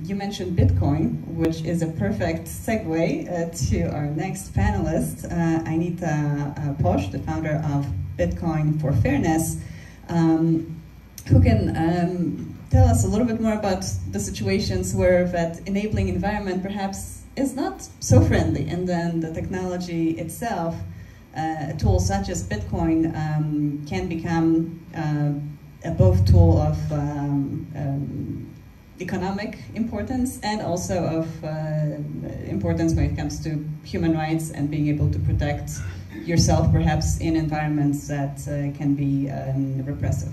you mentioned Bitcoin, which is a perfect segue to our next panelist, Anita Posch, the founder of Bitcoin for Fairness, who can tell us a little bit more about the situations where that enabling environment perhaps is not so friendly, and then the technology itself, a tool such as Bitcoin, can become a both tool of economic importance and also of importance when it comes to human rights and being able to protect yourself perhaps in environments that can be repressive.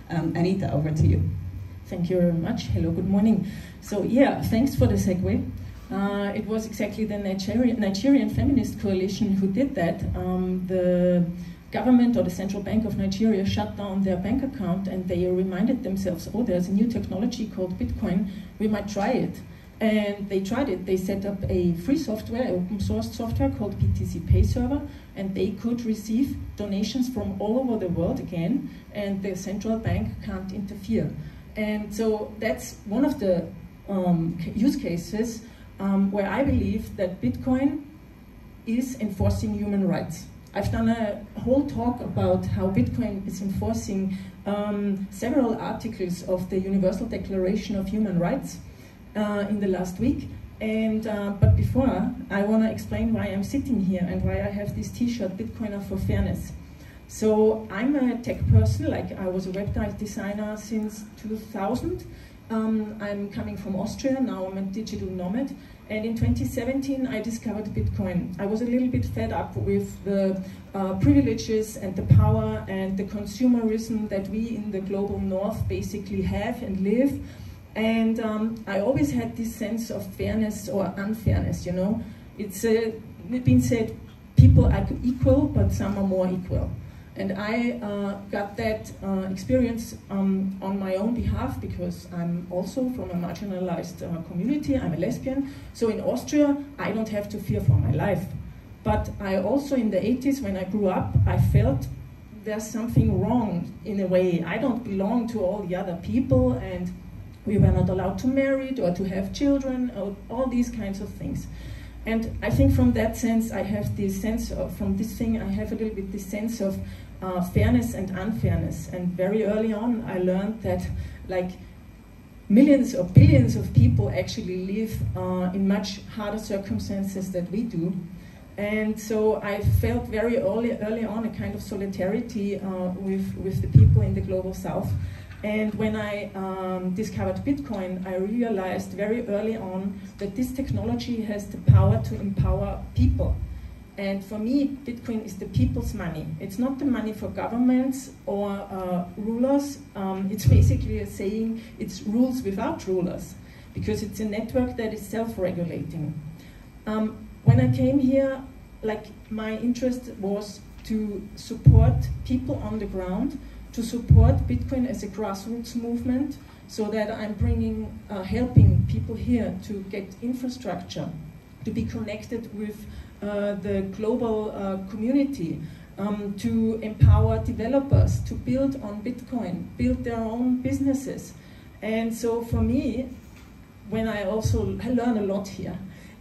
Anita, over to you. Thank you very much. Hello, good morning. So yeah, thanks for the segue. It was exactly the Nigerian Feminist Coalition who did that. The government or the Central Bank of Nigeria shut down their bank account, and they reminded themselves, oh, there's a new technology called Bitcoin, we might try it. And they tried it. They set up a free software, open source software called BTC Pay Server, and they could receive donations from all over the world again, and the central bank can't interfere. And so that's one of the use cases where I believe that Bitcoin is enforcing human rights. I've done a whole talk about how Bitcoin is enforcing several articles of the Universal Declaration of Human Rights in the last week. And but before, I want to explain why I'm sitting here and why I have this T-shirt, Bitcoiner for Fairness. So I'm a tech person, like I was a website designer since 2000. I'm coming from Austria, now I'm a digital nomad. And in 2017, I discovered Bitcoin. I was a little bit fed up with the privileges and the power and the consumerism that we in the global north basically have and live. And I always had this sense of fairness or unfairness, you know. It's been said, people are equal, but some are more equal. And I got that experience on my own behalf because I'm also from a marginalized community. I'm a lesbian. So in Austria, I don't have to fear for my life. But I also, in the 80s, when I grew up, I felt there's something wrong in a way. I don't belong to all the other people, and we were not allowed to marry or to have children, or all these kinds of things. And I think from that sense, I have this sense of, from this thing, I have a little bit this sense of fairness and unfairness. And very early on, I learned that like millions or billions of people actually live in much harder circumstances than we do. And so I felt very early on a kind of solidarity with the people in the global south. And when I discovered Bitcoin, I realized very early on that this technology has the power to empower people. And for me, Bitcoin is the people's money. It's not the money for governments or rulers. It's basically saying it's rules without rulers, because it's a network that is self-regulating. When I came here, like my interest was to support people on the ground, to support Bitcoin as a grassroots movement, so that I'm bringing, helping people here to get infrastructure, to be connected with the global community, to empower developers to build on Bitcoin, build their own businesses. And so for me, when I learn a lot here,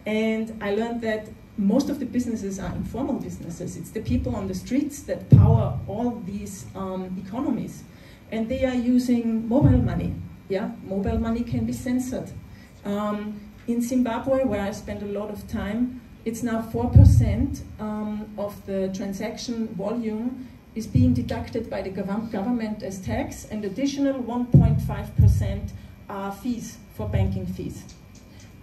and I learned that most of the businesses are informal businesses. It's the people on the streets that power all these economies. And they are using mobile money. Yeah, mobile money can be censored. In Zimbabwe, where I spend a lot of time, it's now 4% of the transaction volume is being deducted by the government as tax, and additional 1.5% are fees for banking fees.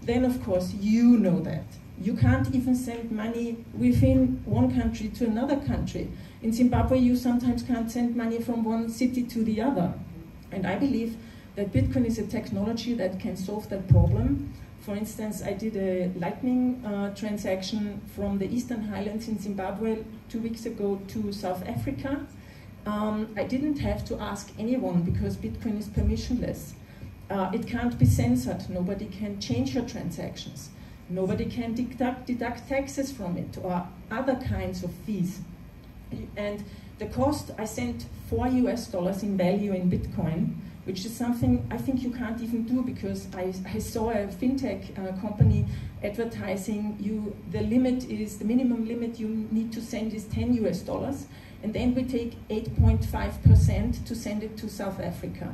Then, of course, you know that. You can't even send money within one country to another country. In Zimbabwe, you sometimes can't send money from one city to the other. And I believe that Bitcoin is a technology that can solve that problem. For instance, I did a lightning transaction from the Eastern Highlands in Zimbabwe 2 weeks ago to South Africa. I didn't have to ask anyone because Bitcoin is permissionless. It can't be censored. Nobody can change your transactions. Nobody can deduct taxes from it or other kinds of fees. And the cost, I sent $4 US in value in Bitcoin, which is something I think you can't even do, because I saw a fintech company advertising the minimum limit you need to send is $10 US, and then we take 8.5% to send it to South Africa.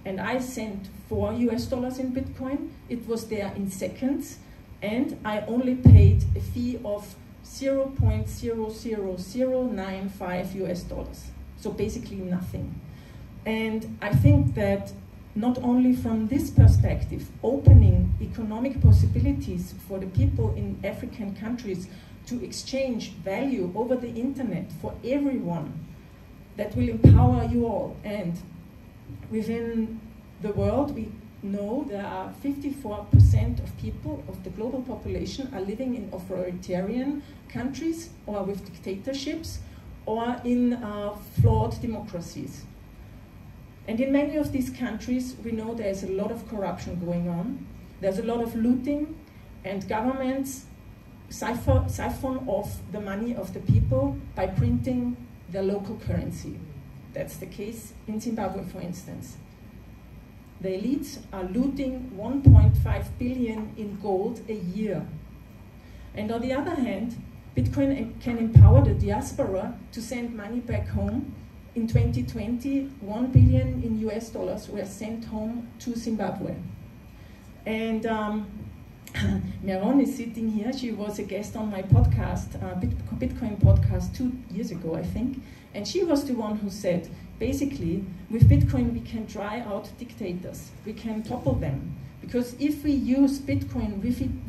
And I sent $4 US in Bitcoin. It was there in seconds, and I only paid a fee of 0.00095 US. So basically nothing. And I think that not only from this perspective, opening economic possibilities for the people in African countries to exchange value over the internet for everyone, that will empower you all. And within the world, we know there are 54% of people, of the global population, are living in authoritarian countries or with dictatorships or in flawed democracies. And in many of these countries, we know there's a lot of corruption going on. There's a lot of looting, and governments siphon off the money of the people by printing their local currency. That's the case in Zimbabwe, for instance. The elites are looting 1.5 billion in gold a year. And on the other hand, Bitcoin can empower the diaspora to send money back home. In 2020, $1 billion in US dollars were sent home to Zimbabwe. And Meron is sitting here. She was a guest on my podcast, Bitcoin podcast 2 years ago, I think. And she was the one who said, basically, with Bitcoin, we can dry out dictators. We can topple them. Because if we use Bitcoin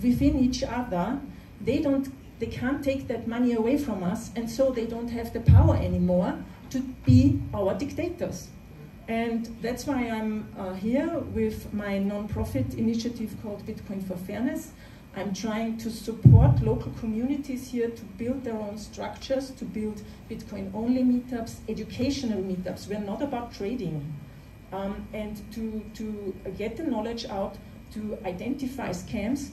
within each other, they can't take that money away from us, and so they don't have the power anymore to be our dictators. And that's why I'm here with my non-profit initiative called Bitcoin for Fairness. I'm trying to support local communities here to build their own structures, to build Bitcoin-only meetups, educational meetups. We're not about trading. And to get the knowledge out, to identify scams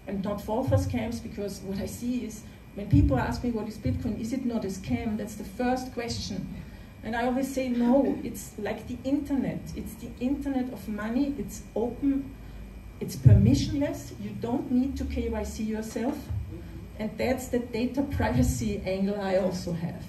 and not fall for scams, because what I see is when people ask me what is Bitcoin, is it not a scam? That's the first question. And I always say, no, it's like the internet. It's the internet of money. It's open. It's permissionless. You don't need to KYC yourself. And that's the data privacy angle I also have.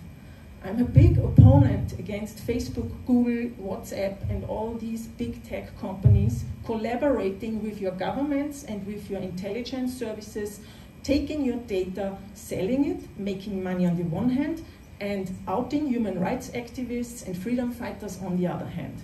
I'm a big opponent against Facebook, Google, WhatsApp, and all these big tech companies collaborating with your governments and with your intelligence services, taking your data, selling it, making money on the one hand, and outing human rights activists and freedom fighters on the other hand.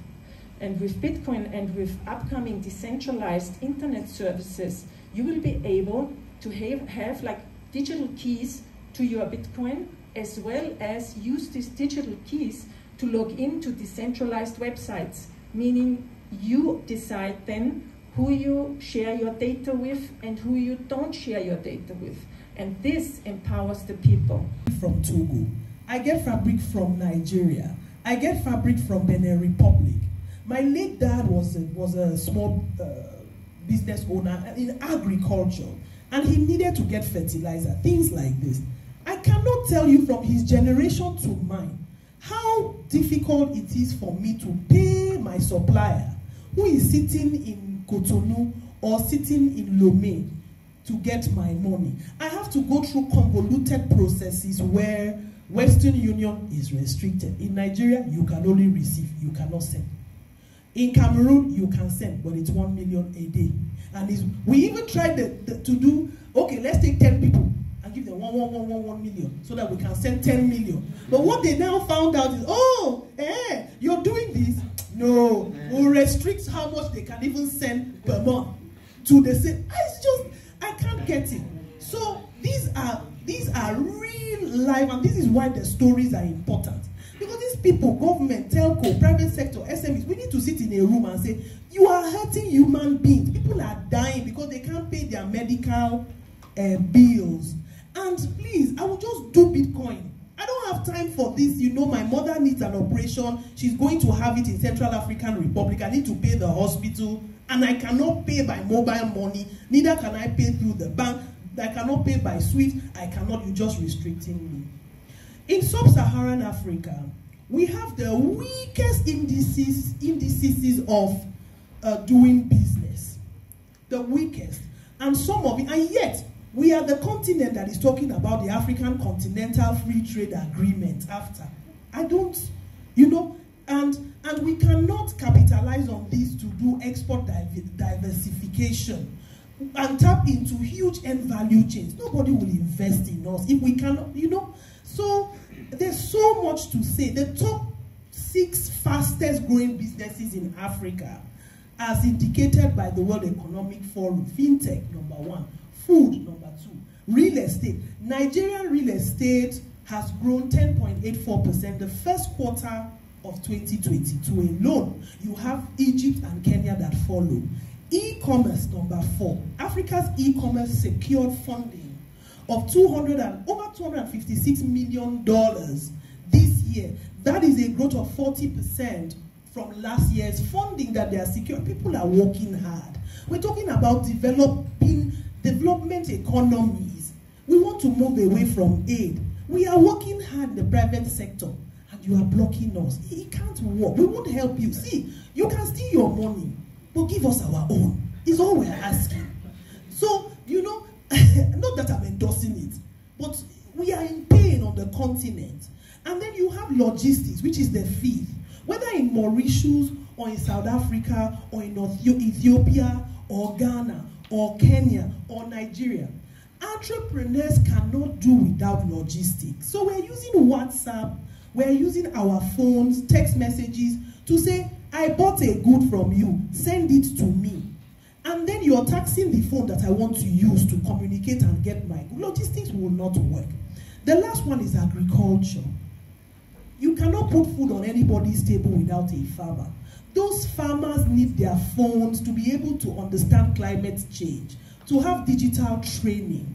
And with Bitcoin and with upcoming decentralized internet services, you will be able to have like digital keys to your Bitcoin, as well as use these digital keys to log into decentralized websites, meaning you decide then who you share your data with and who you don't share your data with. And this empowers the people. From Togo, I get fabric from Nigeria, I get fabric from Benin Republic. My late dad was a small business owner in agriculture, and he needed to get fertilizer, things like this. I cannot tell you from his generation to mine how difficult it is for me to pay my supplier who is sitting in Cotonou or sitting in Lomé to get my money. I have to go through convoluted processes where Western Union is restricted. In Nigeria, you can only receive, you cannot send. In Cameroon, you can send, but it's 1 million a day. And we even tried to do, okay, let's take 10 people and give them 1 million so that we can send 10 million. But what they now found out is, oh, you're doing this? No, we'll restrict how much they can even send per month to the same. It's just, I can't get it. So these are real life, and this is why the stories are important. Because these people, government, telco, private sector, SMEs, we need to sit in a room and say, you are hurting human beings. People are dying because they can't pay their medical bills. And please, I will just do Bitcoin. I don't have time for this. You know, my mother needs an operation. She's going to have it in Central African Republic. I need to pay the hospital. And I cannot pay by mobile money. Neither can I pay through the bank. I cannot pay by SWIFT. I cannot. You're just restricting me. In sub-Saharan Africa, We have the weakest indices of doing business. The weakest. And some of it, and yet, we are the continent that is talking about the African Continental Free Trade Agreement after. I don't, and we cannot capitalize on this to do export diversification and tap into huge end value chains. Nobody will invest in us if we cannot, So there's so much to say. The top 6 fastest growing businesses in Africa, as indicated by the World Economic Forum: fintech, number 1, food, number 2, real estate. Nigerian real estate has grown 10.84% the first quarter of 2022 alone. You have Egypt and Kenya that follow. E-commerce, number 4. Africa's e-commerce secured funding of over $256 million this year. That is a growth of 40% from last year's funding that they are securing. People are working hard. We're talking about development economies. We want to move away from aid. We are working hard in the private sector, and you are blocking us. It can't work. We won't help you. See, you can steal your money, but give us our own. Is all we're asking. So, not that I'm endorsing it, but we are in pain on the continent. And then you have logistics, which is the 5th. Whether in Mauritius, or in South Africa, or in Ethiopia, or Ghana, or Kenya, or Nigeria, entrepreneurs cannot do without logistics. So we're using WhatsApp, we're using our phones, text messages to say, I bought a good from you, send it to me. And then you're taxing the phone that I want to use to communicate and get my good. Logistics will not work. The last one is agriculture. You cannot put food on anybody's table without a farmer. Those farmers need their phones to be able to understand climate change, to have digital training,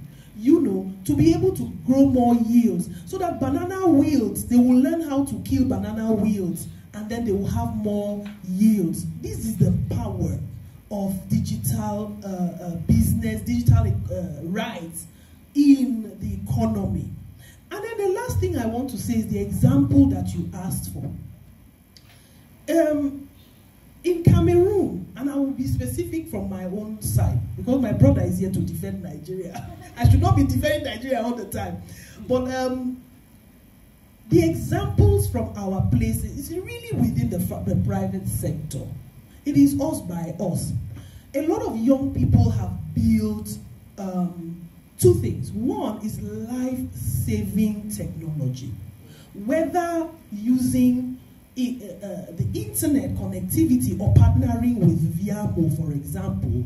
to be able to grow more yields, so that banana wields, they will learn how to kill banana wields, and then they will have more yields. This is the power of digital business, digital rights in the economy. And then the last thing I want to say is the example that you asked for. In Cameroon, and I will be specific from my own side, because my brother is here to defend Nigeria. I should not be defending Nigeria all the time. But the examples from our places is really within the private sector. It is us by us. A lot of young people have built 2 things. One is life-saving technology. Whether using the internet connectivity or partnering with Viamo, for example,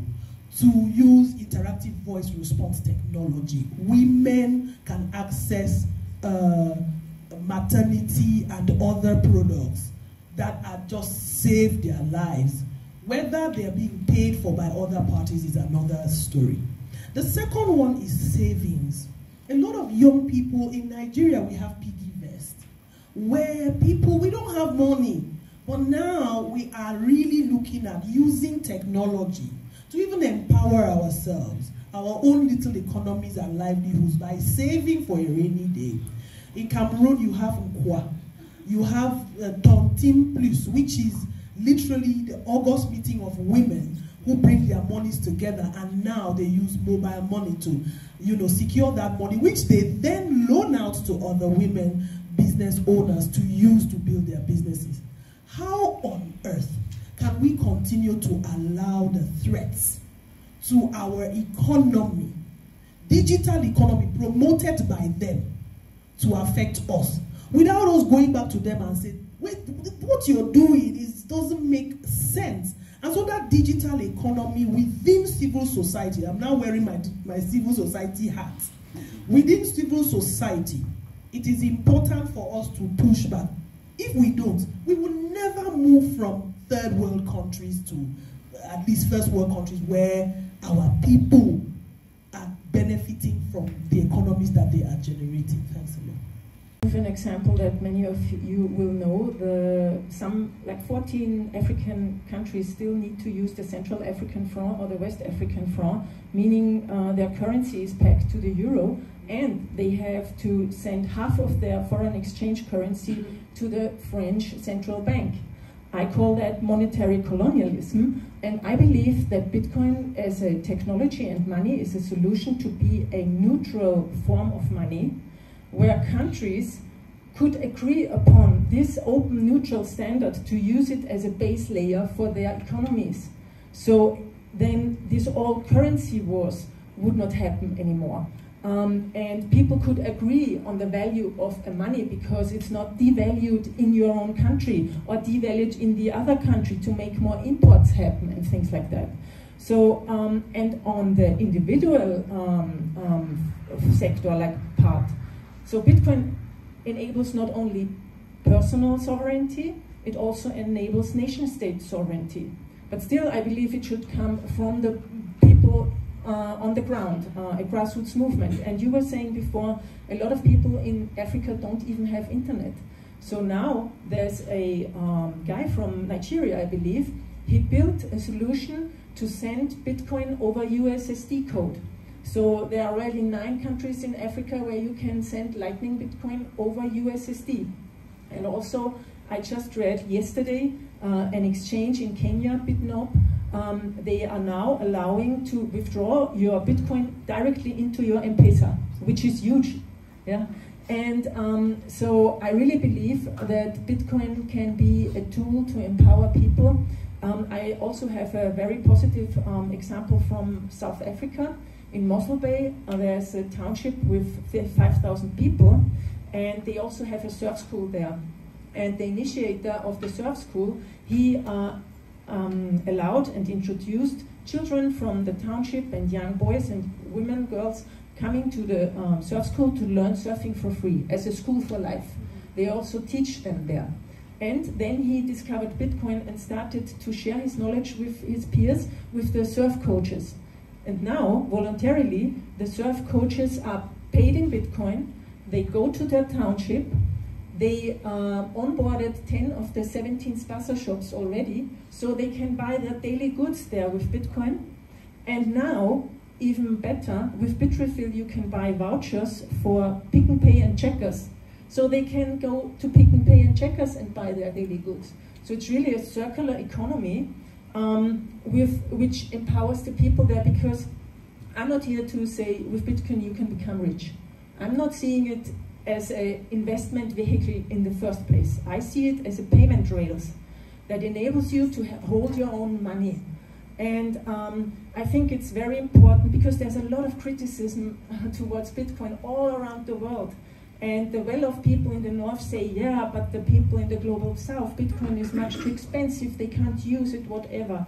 to use interactive voice response technology, women can access maternity and other products that are just save their lives. Whether they're being paid for by other parties is another story. The second one is savings. A lot of young people in Nigeria, we have piggy vest, where we don't have money, but now we are really looking at using technology to even empower ourselves, our own little economies and livelihoods by saving for a rainy day. In Cameroon, you have Nkwa. You have Tontim Plus, which is literally the August meeting of women who bring their monies together, and now they use mobile money to, secure that money, which they then loan out to other women business owners to use to build their businesses. How on earth can we continue to allow the threats to our economy, digital economy promoted by them, to affect us, without us going back to them and saying, wait, what you're doing doesn't make sense? And so that digital economy within civil society, I'm now wearing my civil society hat. Within civil society, it is important for us to push back. If we don't, we will never move from third world countries to at least first world countries where our people are benefiting from the economies that they are generating. Thanks a lot. With an example that many of you will know, some like 14 African countries still need to use the Central African franc or the West African franc, meaning their currency is pegged to the euro, and they have to send half of their foreign exchange currency to the French central bank. I call that monetary colonialism, and I believe that Bitcoin as a technology and money is a solution to be a neutral form of money, where countries could agree upon this open neutral standard to use it as a base layer for their economies. So then this all currency wars would not happen anymore. And people could agree on the value of a money because it's not devalued in your own country or devalued in the other country to make more imports happen and things like that. So, and on the individual sector, like part, so Bitcoin enables not only personal sovereignty, it also enables nation-state sovereignty. But still, I believe it should come from the people on the ground, a grassroots movement. And you were saying before, a lot of people in Africa don't even have internet. So now there's a guy from Nigeria, I believe, he built a solution to send Bitcoin over USSD code. So there are already 9 countries in Africa where you can send Lightning Bitcoin over USSD. And also, I just read yesterday an exchange in Kenya, Bitnob. They are now allowing to withdraw your Bitcoin directly into your M-Pesa, which is huge. Yeah? And so I really believe that Bitcoin can be a tool to empower people. I also have a very positive example from South Africa. In Mossel Bay, there's a township with 5,000 people, and they also have a surf school there. And the initiator of the surf school, he allowed and introduced children from the township and young boys and women, girls, coming to the surf school to learn surfing for free as a school for life. They also teach them there. And then he discovered Bitcoin and started to share his knowledge with his peers, with the surf coaches. And now, voluntarily, the surf coaches are paid in Bitcoin. They go to their township. They onboarded 10 of the 17 spaza shops already, so they can buy their daily goods there with Bitcoin. And now, even better, with Bitrefill you can buy vouchers for Pick n Pay and Checkers. So they can go to Pick n Pay and Checkers and buy their daily goods. So it's really a circular economy which empowers the people there, because I'm not here to say with Bitcoin you can become rich. I'm not seeing it as an investment vehicle in the first place. I see it as a payment rails that enables you to hold your own money. And I think it's very important because there's a lot of criticism towards Bitcoin all around the world. And the well-off people in the north say, yeah, but the people in the global south, Bitcoin is much too expensive, they can't use it, whatever.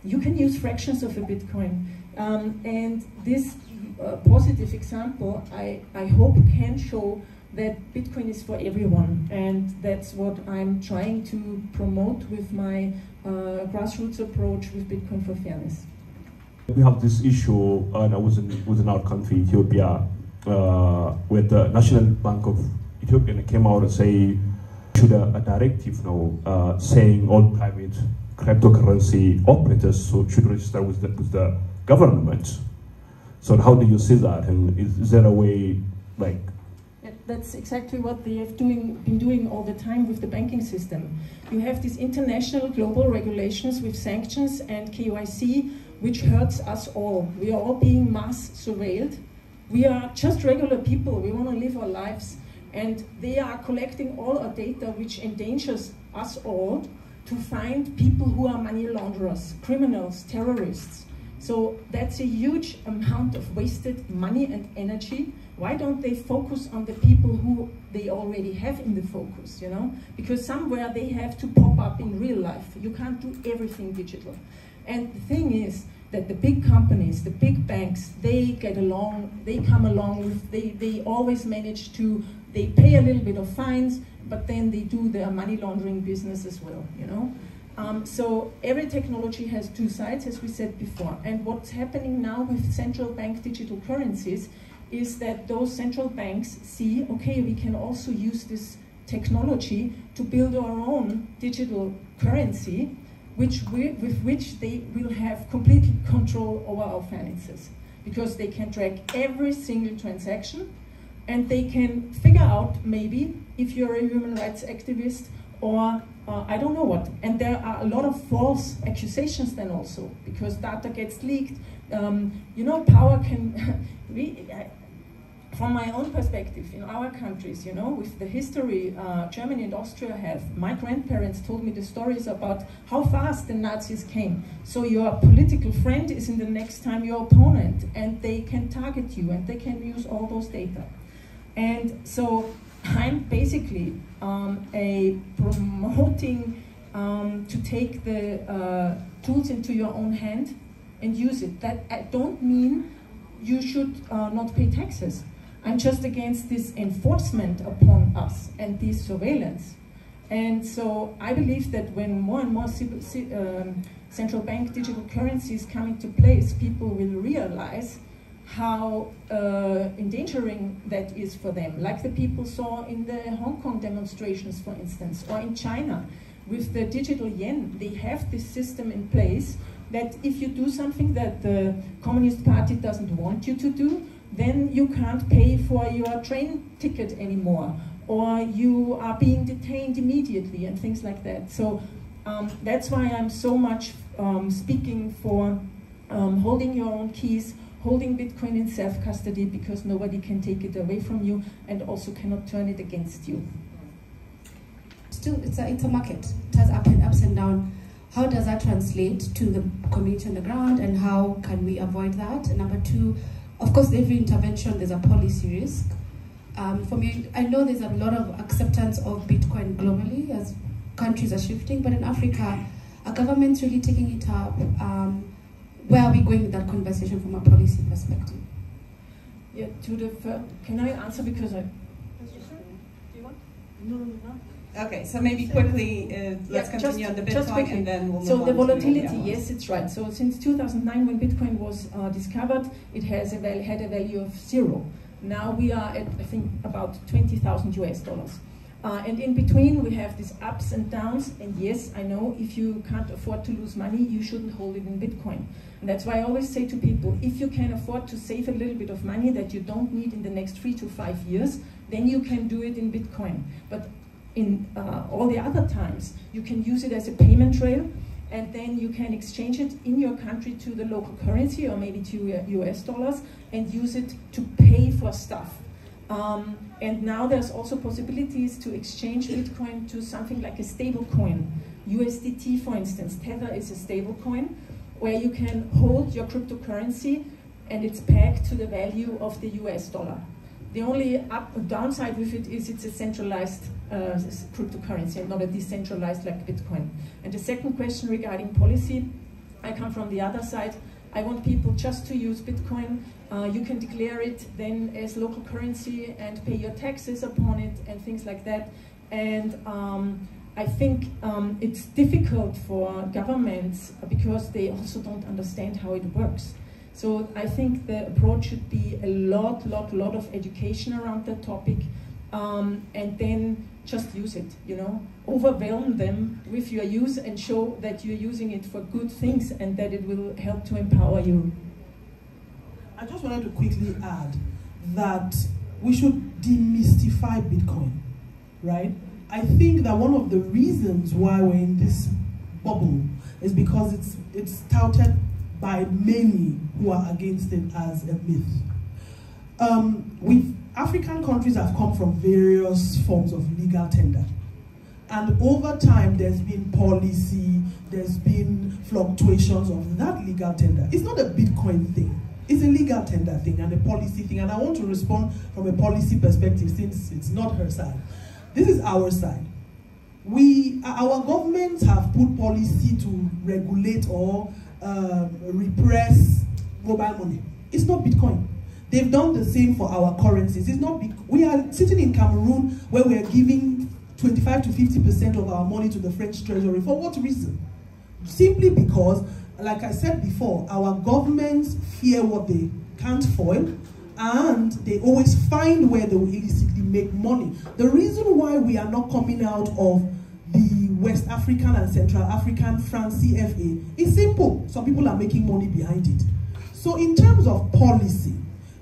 You can use fractions of a Bitcoin. And this positive example, I hope can show that Bitcoin is for everyone. And that's what I'm trying to promote with my grassroots approach with Bitcoin for Fairness. We have this issue, and I was within our country, Ethiopia, where the National Bank of Ethiopia came out and say, should a directive now saying all private cryptocurrency operators should register with the government. So how do you see that? And is there a way, like? That's exactly what they have been doing all the time with the banking system. You have these international global regulations with sanctions and KYC, which hurts us all. We are all being mass surveilled. We are just regular people, we want to live our lives, and they are collecting all our data, which endangers us all, to find people who are money launderers, criminals, terrorists. So that's a huge amount of wasted money and energy. Why don't they focus on the people who they already have in the focus, you know? Because somewhere they have to pop up in real life. You can't do everything digital. And the thing is, that the big companies, the big banks, they get along, they come along with, they always manage to, they pay a little bit of fines, but then they do their money laundering business as well, you know? So every technology has two sides, as we said before. And what's happening now with central bank digital currencies is that those central banks see, okay, we can also use this technology to build our own digital currency, with which they will have complete control over our finances, because they can track every single transaction, and they can figure out maybe if you're a human rights activist or I don't know what. And there are a lot of false accusations then also, because data gets leaked. You know, power can, from my own perspective, in our countries, you know, with the history Germany and Austria have, my grandparents told me the stories about how fast the Nazis came. So your political friend is in the next time your opponent, and they can target you, and they can use all those data. And so I'm basically promoting to take the tools into your own hand and use it. That I don't mean you should not pay taxes. I'm just against this enforcement upon us and this surveillance. And so I believe that when more and more central bank digital currencies come into place, people will realize how endangering that is for them. Like the people saw in the Hong Kong demonstrations, for instance, or in China. With the digital yen, they have this system in place that if you do something that the Communist Party doesn't want you to do, then you can't pay for your train ticket anymore, or you are being detained immediately and things like that. So that's why I'm so much speaking for holding your own keys, holding Bitcoin in self-custody, because nobody can take it away from you and also cannot turn it against you. Still, it's a market. It has ups and downs. How does that translate to the community on the ground, and how can we avoid that? And number two, of course, every intervention, there's a policy risk. For me, I know there's a lot of acceptance of Bitcoin globally as countries are shifting, but in Africa, are governments really taking it up? Where are we going with that conversation from a policy perspective? Yeah, can I answer, because I... Do you want? No. Okay, so maybe quickly, let's continue on the Bitcoin, and then we'll move on. So the volatility, yes, it's right. So since 2009, when Bitcoin was discovered, it has had a value of 0. Now we are at, I think, about $20,000 US. And in between, we have these ups and downs. And yes, I know if you can't afford to lose money, you shouldn't hold it in Bitcoin. And that's why I always say to people, if you can afford to save a little bit of money that you don't need in the next 3 to 5 years, then you can do it in Bitcoin. But in all the other times, you can use it as a payment trail, and then you can exchange it in your country to the local currency, or maybe to US dollars, and use it to pay for stuff. And now there's also possibilities to exchange Bitcoin to something like a stable coin. USDT, for instance, Tether is a stable coin where you can hold your cryptocurrency and it's pegged to the value of the US dollar. The only downside with it is it's a centralized cryptocurrency and not a decentralized like Bitcoin. And the second question regarding policy, I come from the other side. I want people just to use Bitcoin. You can declare it then as local currency and pay your taxes upon it and things like that. And I think it's difficult for governments because they also don't understand how it works. So I think the approach should be a lot of education around that topic, and then just use it, you know, overwhelm them with your use and show that you're using it for good things and that it will help to empower you. I just wanted to quickly add that we should demystify Bitcoin, right? I think that one of the reasons why we're in this bubble is because it's touted by many who are against it as a myth. African countries have come from various forms of legal tender. And over time, there's been policy, there's been fluctuations of that legal tender. It's not a Bitcoin thing. It's a legal tender thing and a policy thing. And I want to respond from a policy perspective since it's not her side. This is our side. Our governments have put policy to regulate or repress mobile money. It's not Bitcoin. They've done the same for our currencies. It's not. We are sitting in Cameroon where we are giving 25 to 50% of our money to the French treasury. For what reason? Simply because, like I said before, our governments fear what they can't foil, and they always find where they will illicitly make money. The reason why we are not coming out of the West African and Central African franc CFA is simple. Some people are making money behind it. So in terms of policy,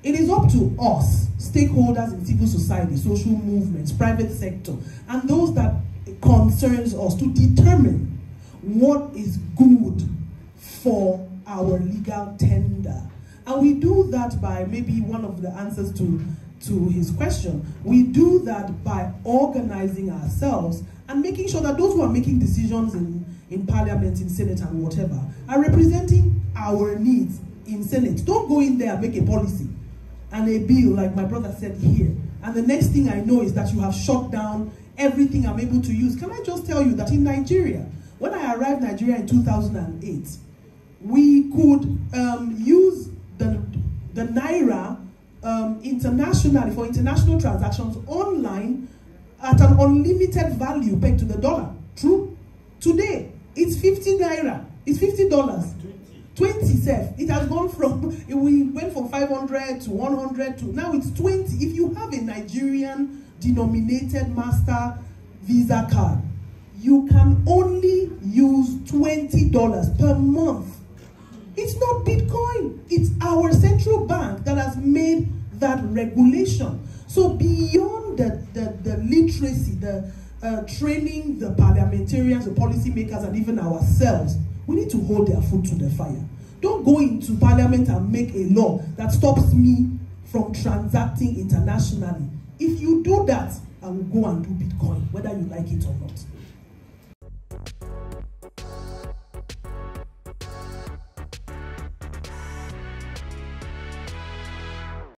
it is up to us, stakeholders in civil society, social movements, private sector, and those that concerns us to determine what is good for our legal tender. And we do that by, maybe one of the answers to his question, we do that by organizing ourselves and making sure that those who are making decisions in parliament, in Senate and whatever, are representing our needs in Senate. Don't go in there and make a policy and a bill like my brother said here, and the next thing I know is that you have shut down everything I'm able to use. Can I just tell you that in Nigeria, when I arrived in Nigeria in 2008, we could use the Naira internationally for international transactions online at an unlimited value pegged to the dollar. True? Today, it's 50 Naira. It's $50. 20 sef. It has gone from, we went from 500 to 100 to, now it's 20. If you have a Nigerian denominated master Visa card, you can only use $20 per month. It's not Bitcoin. It's our central bank that has made that regulation. So beyond the literacy, the training the parliamentarians, the policymakers, and even ourselves, we need to hold their foot to the fire. Don't go into parliament and make a law that stops me from transacting internationally. If you do that, I will go and do Bitcoin, whether you like it or not.